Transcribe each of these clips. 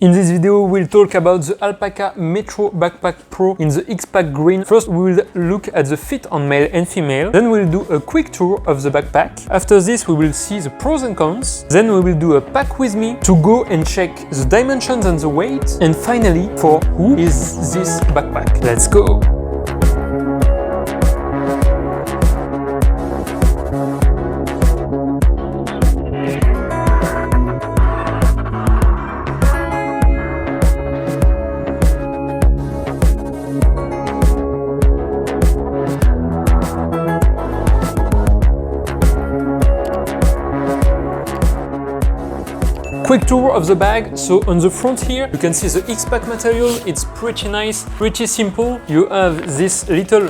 In this video, we'll talk about the ALPAKA Metro Backpack Pro in the X-PAC Green. First, we will look at the fit on male and female. Then we'll do a quick tour of the backpack. After this, we will see the pros and cons. Then we will do a pack with me to go and check the dimensions and the weight. And finally, for who is this backpack? Let's go! Quick tour of the bag. So on the front here, you can see the X-PAC material. It's pretty nice, pretty simple. You have this little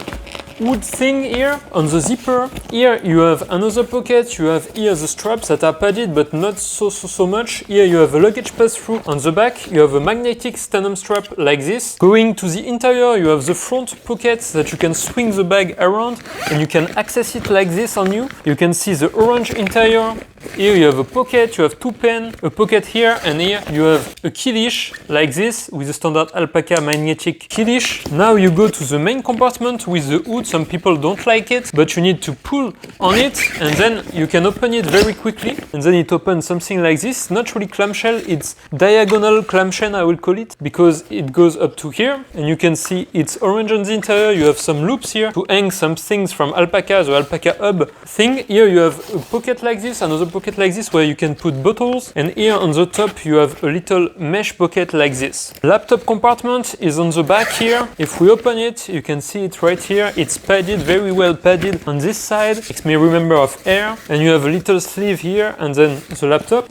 wood thing here on the zipper. Here you have another pocket. You have here the straps that are padded but not so much. Here you have a luggage pass-through. On the back you have a magnetic stand-up strap like this. Going to the interior, you have the front pocket that you can swing the bag around and you can access it like this on you. You can see the orange interior. Here you have a pocket, you have two pens, a pocket here, and here you have a key leash like this with a standard ALPAKA magnetic key leash. Now you go to the main compartment with the hood. Some people don't like it, but you need to pull on it and then you can open it very quickly. And then it opens something like this. Not really clamshell, it's diagonal clamshell, I will call it, because it goes up to here. And you can see it's orange on the interior. You have some loops here to hang some things from ALPAKA, the ALPAKA hub thing. Here you have a pocket like this, another pocket like this where you can put bottles, and here on the top you have a little mesh pocket like this. Laptop compartment is on the back here. If we open it, you can see it right here. It's padded, very well padded on this side. Makes me remember of Air. And you have a little sleeve here and then the laptop.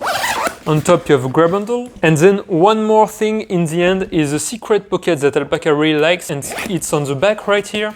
On top you have a grab handle. And then one more thing in the end is a secret pocket that ALPAKA really likes, and it's on the back right here.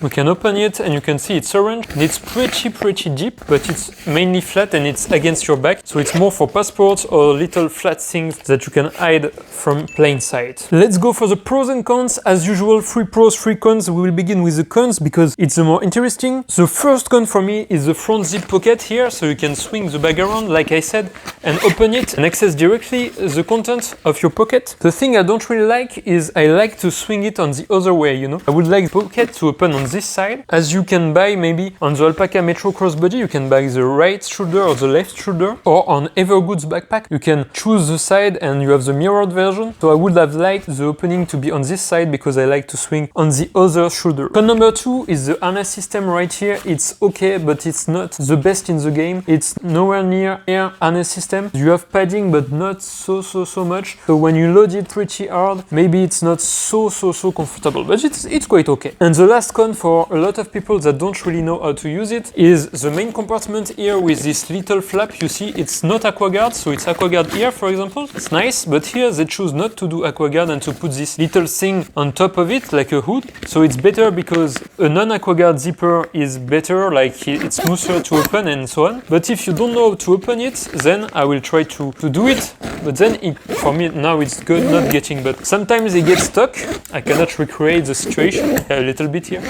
We can open it and you can see it's orange. And it's pretty deep, but it's mainly flat and it's against your back. So it's more for passports or little flat things that you can hide from plain sight. Let's go for the pros and cons. As usual, 3 pros, 3 cons. We will begin with the cons because it's the more interesting. The first con for me is the front zip pocket here. So you can swing the bag around, like I said, and open it and access directly the content of your pocket. The thing I don't really like is I like to swing it on the other way, you know. I would like the pocket to open on this side. As you can buy maybe on the ALPAKA Metro crossbody, you can buy the right shoulder or the left shoulder, or on Evergood's backpack, you can choose the side and you have the mirrored version. So I would have liked the opening to be on this side because I like to swing on the other shoulder. Con number 2 is the harness system right here. It's okay, but it's not the best in the game. It's nowhere near Air harness system. You have padding, but not so much. So when you load it pretty hard, maybe it's not so comfortable, but it's quite okay. And the last con for a lot of people that don't really know how to use it is the main compartment here with this little flap. You see, it's not AquaGuard, so it's AquaGuard here, for example. It's nice, but here they choose not to do AquaGuard and to put this little thing on top of it, like a hood. So it's better because a non-AquaGuard zipper is better, like it's smoother to open and so on. But if you don't know how to open it, then I will try to do it. But then for me now it's good not getting, but sometimes they get stuck. I cannot recreate the situation a little bit here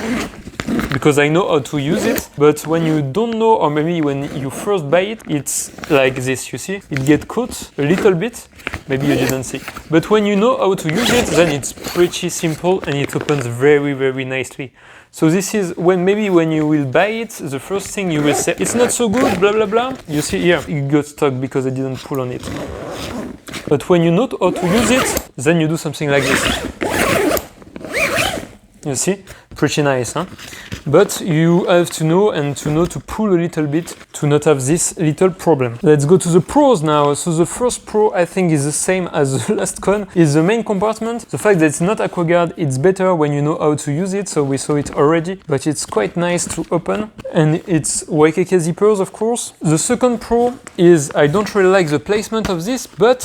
because I know how to use it, but when you don't know, or maybe when you first buy it, it's like this, you see? It gets caught a little bit, maybe you didn't see. But when you know how to use it, then it's pretty simple and it opens very nicely. So this is when you will buy it, the first thing you will say, it's not so good, blah blah blah. You see here, it got stuck because I didn't pull on it. But when you know how to use it, then you do something like this. You see? Pretty nice, huh? But you have to know to pull a little bit to not have this little problem. Let's go to the pros now. So the first pro, I think, is the same as the last con, is the main compartment. The fact that it's not AquaGuard, it's better when you know how to use it, so we saw it already, but it's quite nice to open, and it's YKK zippers, of course. The second pro is I don't really like the placement of this, but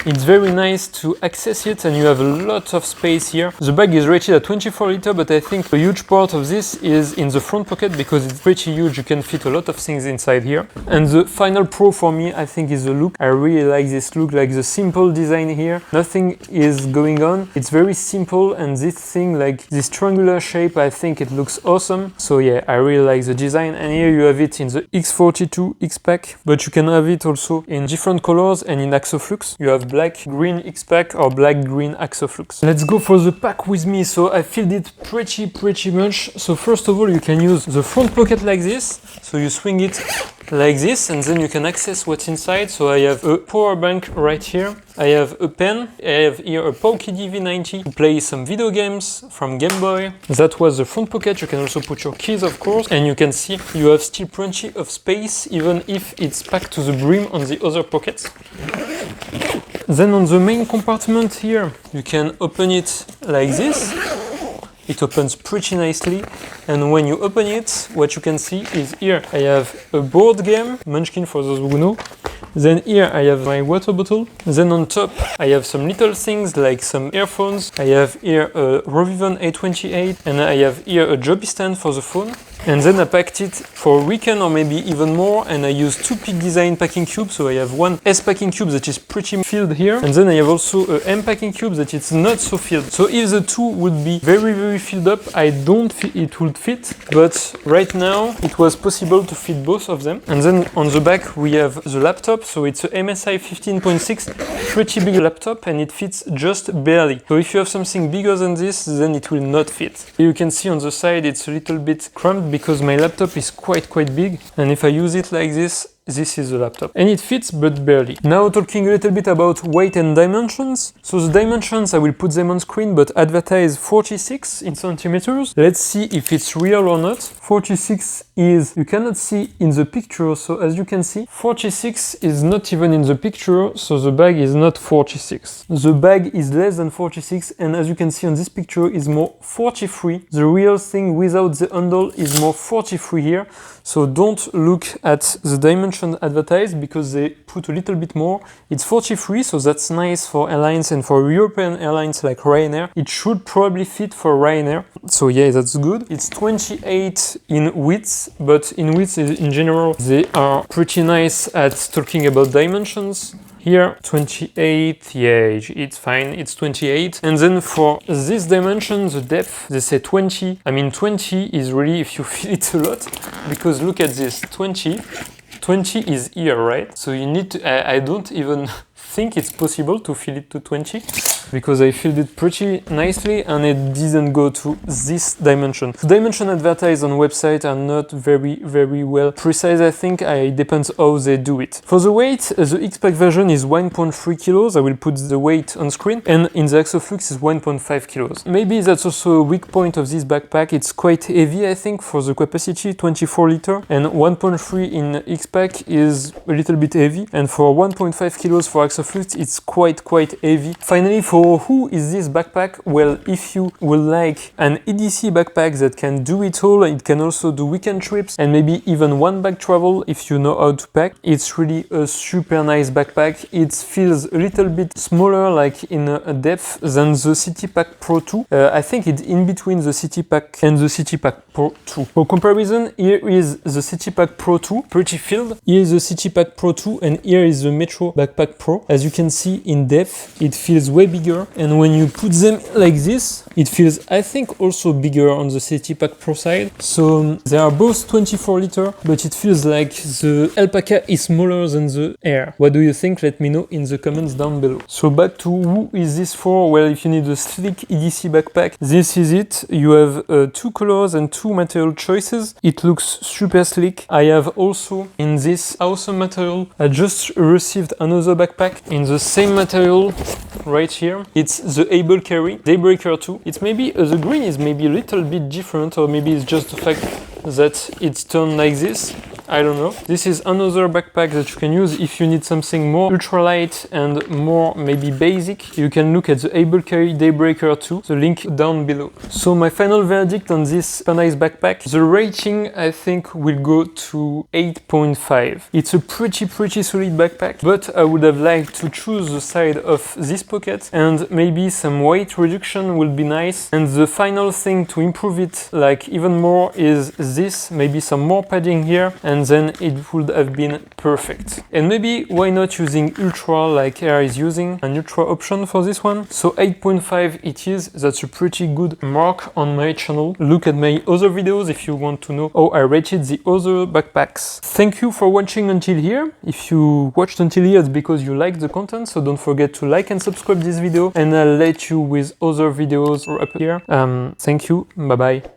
it's very nice to access it, and you have a lot of space here. The bag is rated at 24 liters, but I think a huge part of this is in the front pocket because it's pretty huge. You can fit a lot of things inside here. And the final pro for me, I think, is the look. I really like this look, like the simple design here. Nothing is going on. It's very simple, and this thing, like this triangular shape, I think it looks awesome. So yeah, I really like the design. And here you have it in the X42 X-PAC, but you can have it also in different colors and in Axoflux. You have black, green X-PAC or black, green Axoflux. Let's go for the pack with me. So I filled it pretty much. So first of all, you can use the front pocket like this. So you swing it like this, and then you can access what's inside. So I have a power bank right here. I have a pen. I have here a Pokey DV90 to play some video games from Game Boy. That was the front pocket. You can also put your keys, of course. And you can see you have still plenty of space, even if it's packed to the brim on the other pockets. Then on the main compartment here, you can open it like this. It opens pretty nicely, and when you open it, what you can see is here I have a board game, Munchkin for those who know. Then here I have my water bottle. Then on top I have some little things like some earphones. I have here a Rovivan A28, and I have here a joby stand for the phone. And then I packed it for a weekend or maybe even more, and I used two Peak Design packing cubes. So I have one S packing cube that is pretty filled here, and then I have also a M packing cube that is not so filled. So if the two would be very filled up, I don't think it would fit, but right now it was possible to fit both of them. And then on the back we have the laptop. So it's a MSI 15.6, pretty big laptop, and it fits just barely. So if you have something bigger than this, then it will not fit. You can see on the side it's a little bit cramped because my laptop is quite big, and if I use it like this is the laptop, and it fits but barely. Now talking a little bit about weight and dimensions. So the dimensions, I will put them on screen, but advertise 46 in centimeters. Let's see if it's real or not. 46 is, you cannot see in the picture, so as you can see, 46 is not even in the picture, so the bag is not 46. The bag is less than 46, and as you can see on this picture is more 43. The real thing without the handle is more 43 here. So don't look at the dimension advertised because they put a little bit more. It's 43, so that's nice for airlines and for European airlines like Ryanair. It should probably fit for Ryanair. So yeah, that's good. It's 28 in width, but in width in general, they are pretty nice at talking about dimensions. Here, 28, yeah, it's fine, it's 28. And then for this dimension, the depth, they say 20. I mean, 20 is really, if you feel it a lot, because look at this, 20 is here, right? So you need to, I don't even think it's possible to fill it to 20, because I filled it pretty nicely and it didn't go to this dimension. The dimension advertised on website are not very well precise, I think. It depends how they do it. For the weight, the X-PAC version is 1.3 kilos. I will put the weight on screen, and in the Axoflux is 1.5 kilos. Maybe that's also a weak point of this backpack. It's quite heavy, I think, for the capacity, 24 liter, and 1.3 in X-PAC is a little bit heavy, and for 1.5 kilos for Axoflux, it's quite heavy. Finally, for who is this backpack? Well, if you would like an EDC backpack that can do it all, it can also do weekend trips and maybe even one bag travel if you know how to pack. It's really a super nice backpack. It feels a little bit smaller, like in a depth, than the City Pack Pro 2. I think it's in between the City Pack and the City Pack Pro 2. For comparison, here is the City Pack Pro 2, pretty filled. Here is the City Pack Pro 2, and here is the Metro Backpack Pro. As you can see in depth, it feels way bigger. And when you put them like this, it feels, I think, also bigger on the City Pack Pro side. So they are both 24 liter, but it feels like the ALPAKA is smaller than the Aer. What do you think? Let me know in the comments down below. So back to who is this for? Well, if you need a sleek EDC backpack, this is it. You have 2 colors and 2 material choices. It looks super sleek. I have also in this awesome material, I just received another backpack in the same material right here. It's the Able Carry Daybreaker 2. It's maybe, the green is maybe a little bit different, or maybe it's just the fact that it's turned like this. I don't know. This is another backpack that you can use if you need something more ultralight and more maybe basic. You can look at the Able Carry Daybreaker 2, the link down below. So my final verdict on this super nice backpack, the rating I think will go to 8.5. It's a pretty solid backpack, but I would have liked to choose the side of this pocket, and maybe some weight reduction will be nice. And the final thing to improve it like even more is this, maybe some more padding here, and then it would have been perfect. And maybe why not using Ultra like Aer is using, an Ultra option for this one. So 8.5 it is. That's a pretty good mark on my channel. Look at my other videos if you want to know how I rated the other backpacks. Thank you for watching until here. If you watched until here, it's because you like the content, so don't forget to like and subscribe this video, and I'll let you with other videos up here. Thank you, bye bye.